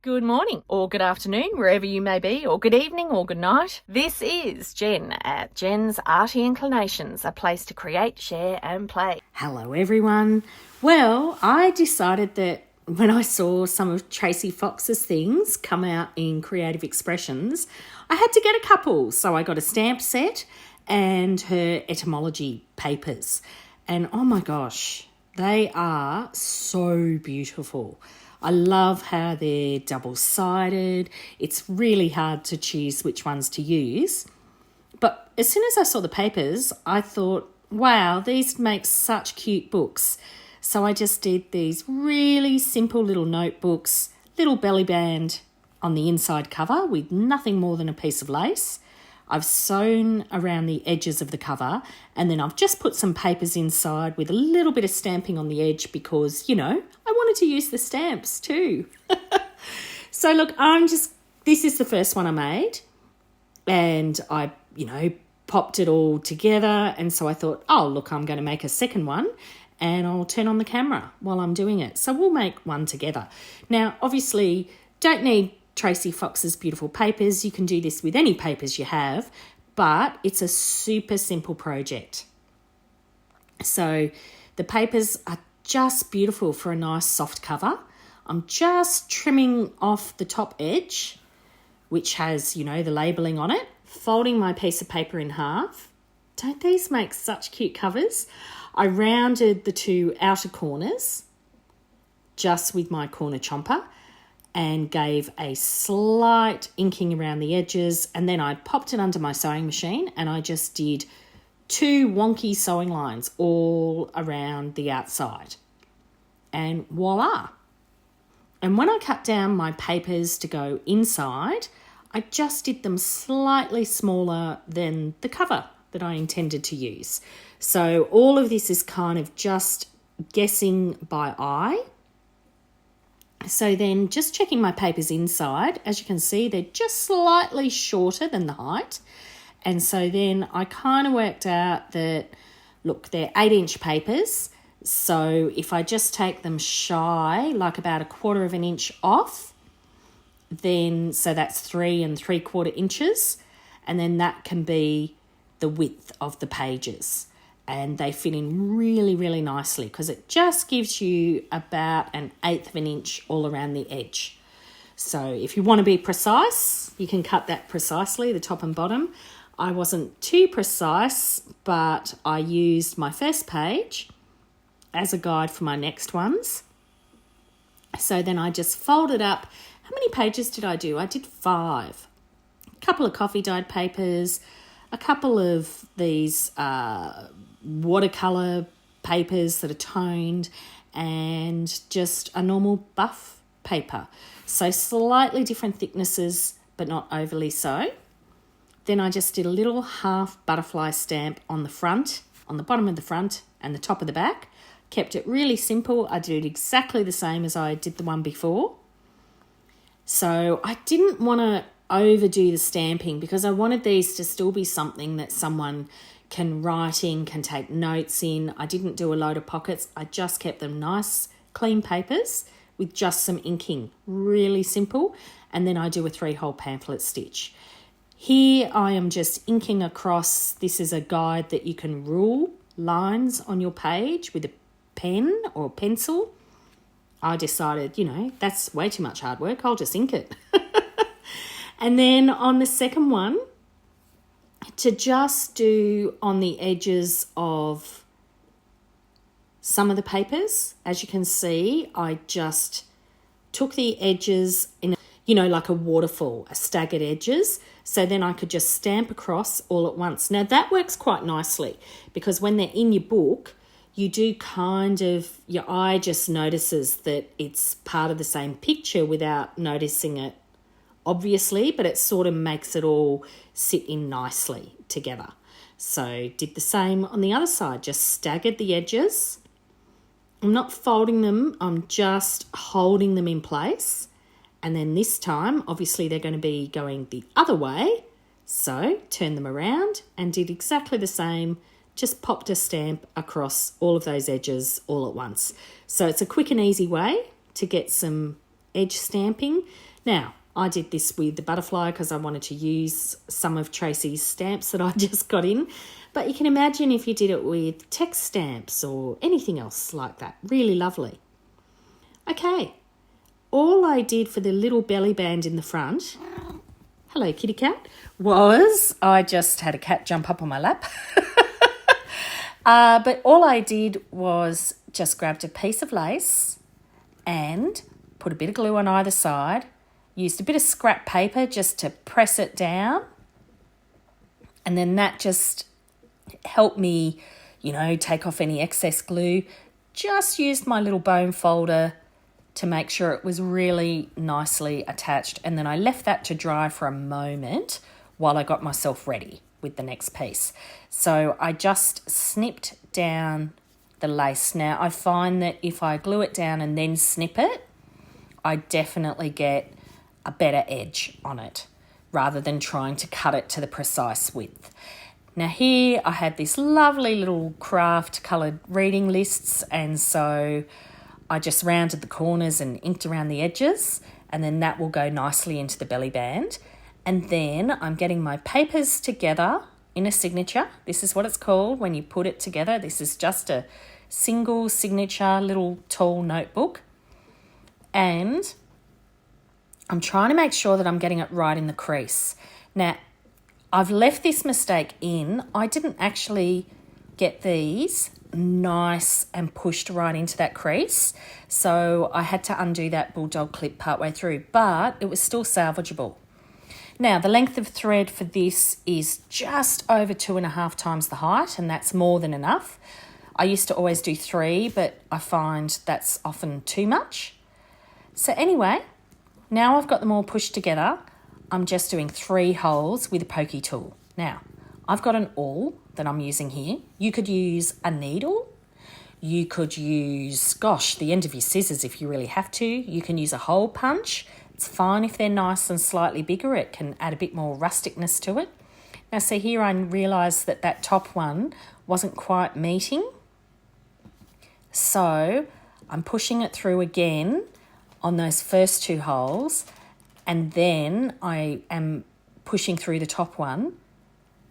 Good morning, or good afternoon, wherever you may be, or good evening, or good night. This is Jen at JensArtyInclinations, a place to create, share, and play. Hello everyone. Well, I decided that when I saw some of Tracy Fox's things come out in Creative Expressions, I had to get a couple. So I got a stamp set and her etymology papers. And oh my gosh, they are so beautiful. I love how they're double-sided. It's really hard to choose which ones to use. But as soon as I saw the papers, I thought, wow, these make such cute books. So I just did these really simple little notebooks, little belly band on the inside cover with nothing more than a piece of lace. I've sewn around the edges of the cover, and then I've just put some papers inside with a little bit of stamping on the edge because, I wanted to use the stamps too. So look, this is the first one I made, and I, popped it all together. And so I thought, oh, look, I'm going to make a second one and I'll turn on the camera while I'm doing it. So we'll make one together. Now, obviously, don't need Tracy Fox's beautiful papers. You can do this with any papers you have, but it's a super simple project. So the papers are just beautiful for a nice soft cover. I'm just trimming off the top edge, which has, the labelling on it, folding my piece of paper in half. Don't these make such cute covers? I rounded the two outer corners just with my corner chomper and gave a slight inking around the edges, and then I popped it under my sewing machine and I just did two wonky sewing lines all around the outside. And voila! And when I cut down my papers to go inside, I just did them slightly smaller than the cover that I intended to use. So all of this is kind of just guessing by eye. So then just checking my papers inside, as you can see, they're just slightly shorter than the height. And so then I kind of worked out that, look, they're 8-inch papers. So if I just take them shy, like about 1/4 of an inch off, then, so that's 3 3/4 inches. And then that can be the width of the pages. And they fit in really, really nicely because it just gives you about 1/8 of an inch all around the edge. So if you want to be precise, you can cut that precisely, the top and bottom. I wasn't too precise, but I used my first page as a guide for my next ones. So then I just folded up. How many pages did I do? I did 5. A couple of coffee dyed papers, a couple of these watercolour papers that are toned, and just a normal buff paper. So slightly different thicknesses, but not overly so. Then I just did a little half butterfly stamp on the front, on the bottom of the front and the top of the back. Kept it really simple. I did exactly the same as I did the one before. So I didn't want to overdo the stamping because I wanted these to still be something that someone can write in, can take notes in. I didn't do a load of pockets. I just kept them nice, clean papers with just some inking. Really simple. And then I do a 3-hole pamphlet stitch. Here I am just inking across. This is a guide that you can rule lines on your page with a pen or pencil. I decided, that's way too much hard work. I'll just ink it. And then on the second one, to just do on the edges of some of the papers, as you can see, I just took the edges in, like a waterfall, a staggered edges. So then I could just stamp across all at once. Now that works quite nicely because when they're in your book, you do your eye just notices that it's part of the same picture without noticing it, obviously, but it sort of makes it all sit in nicely together. So did the same on the other side, just staggered the edges. I'm not folding them, I'm just holding them in place. And then this time, obviously, they're going to be going the other way. So turn them around and did exactly the same, just popped a stamp across all of those edges all at once. So it's a quick and easy way to get some edge stamping. Now, I did this with the butterfly because I wanted to use some of Tracy's stamps that I just got in. But you can imagine if you did it with text stamps or anything else like that. Really lovely. Okay, all I did for the little belly band in the front, hello kitty cat, was I just had a cat jump up on my lap. But all I did was just grabbed a piece of lace and put a bit of glue on either side, used a bit of scrap paper just to press it down, and then that just helped me, take off any excess glue. Just used my little bone folder to make sure it was really nicely attached, and then I left that to dry for a moment while I got myself ready with the next piece. So I just snipped down the lace. Now I find that if I glue it down and then snip it, I definitely get a better edge on it rather than trying to cut it to the precise width. Now here I had this lovely little craft coloured reading lists, and so I just rounded the corners and inked around the edges, and then that will go nicely into the belly band. And then I'm getting my papers together in a signature. This is what it's called when you put it together. This is just a single signature little tall notebook. And I'm trying to make sure that I'm getting it right in the crease. Now, I've left this mistake in. I didn't actually get these nice and pushed right into that crease, so I had to undo that bulldog clip partway through, but it was still salvageable. Now, the length of thread for this is just over 2.5 times the height, and that's more than enough. I used to always do 3, but I find that's often too much. So anyway, now I've got them all pushed together, I'm just doing 3 holes with a pokey tool. Now, I've got an awl that I'm using here. You could use a needle. You could use, the end of your scissors if you really have to. You can use a hole punch. It's fine if they're nice and slightly bigger. It can add a bit more rusticness to it. Now, see here I realised that top one wasn't quite meeting. So I'm pushing it through again on those first 2 holes, and then I am pushing through the top one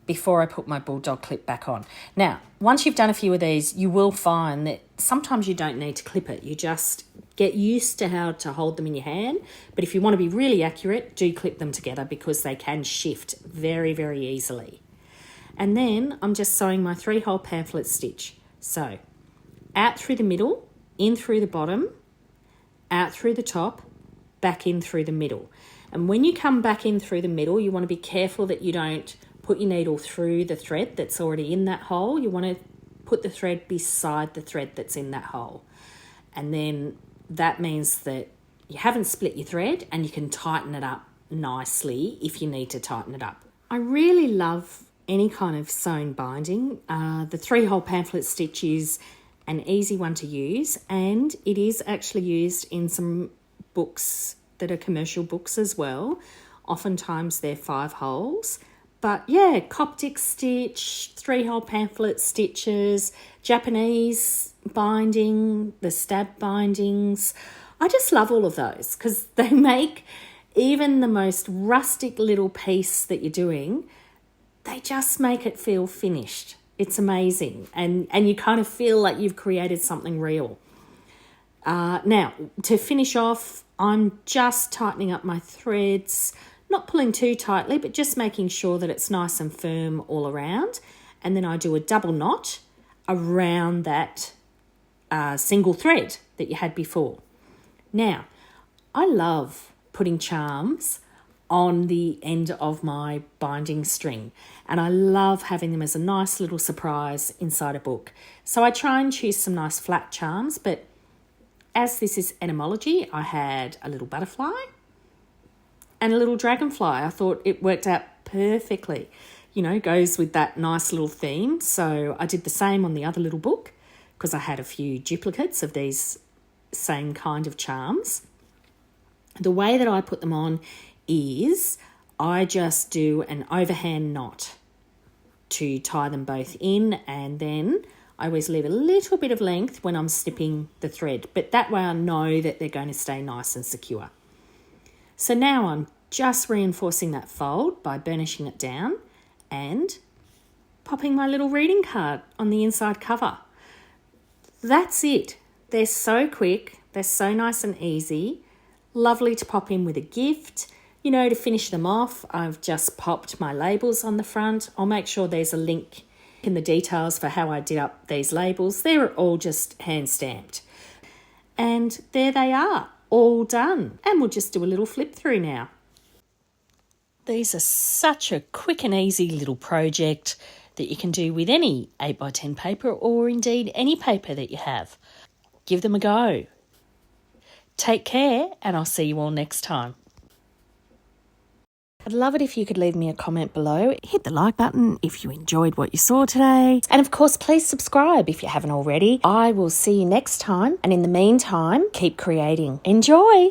before I put my bulldog clip back on. Now, once you've done a few of these, you will find that sometimes you don't need to clip it. You just get used to how to hold them in your hand. But if you want to be really accurate, do clip them together because they can shift very, very easily. And then I'm just sewing my 3-hole pamphlet stitch. So out through the middle, in through the bottom, out through the top, back in through the middle. And when you come back in through the middle, you want to be careful that you don't put your needle through the thread that's already in that hole. You want to put the thread beside the thread that's in that hole. And then that means that you haven't split your thread and you can tighten it up nicely if you need to tighten it up. I really love any kind of sewn binding. The 3-hole pamphlet stitch is an easy one to use, and it is actually used in some books that are commercial books as well. Oftentimes they're 5 holes. But yeah, Coptic stitch, 3-hole pamphlet stitches, Japanese binding, the stab bindings. I just love all of those because they make even the most rustic little piece that you're doing, they just make it feel finished. It's amazing. And you kind of feel like you've created something real. Now, to finish off, I'm just tightening up my threads, not pulling too tightly, but just making sure that it's nice and firm all around. And then I do a double knot around that single thread that you had before. Now, I love putting charms on the end of my binding string, and I love having them as a nice little surprise inside a book. So I try and choose some nice flat charms, but as this is etymology, I had a little butterfly and a little dragonfly. I thought it worked out perfectly, goes with that nice little theme. So I did the same on the other little book because I had a few duplicates of these same kind of charms. The way that I put them on is I just do an overhand knot to tie them both in, and then I always leave a little bit of length when I'm snipping the thread, but that way I know that they're going to stay nice and secure. So now I'm just reinforcing that fold by burnishing it down and popping my little reading card on the inside cover. That's it. They're so quick, they're so nice and easy, lovely to pop in with a gift. You know, to finish them off, I've just popped my labels on the front. I'll make sure there's a link in the details for how I did up these labels. They're all just hand stamped. And there they are, all done. And we'll just do a little flip through now. These are such a quick and easy little project that you can do with any 8x10 paper or indeed any paper that you have. Give them a go. Take care, and I'll see you all next time. I'd love it if you could leave me a comment below. Hit the like button if you enjoyed what you saw today. And of course, please subscribe if you haven't already. I will see you next time. And in the meantime, keep creating. Enjoy!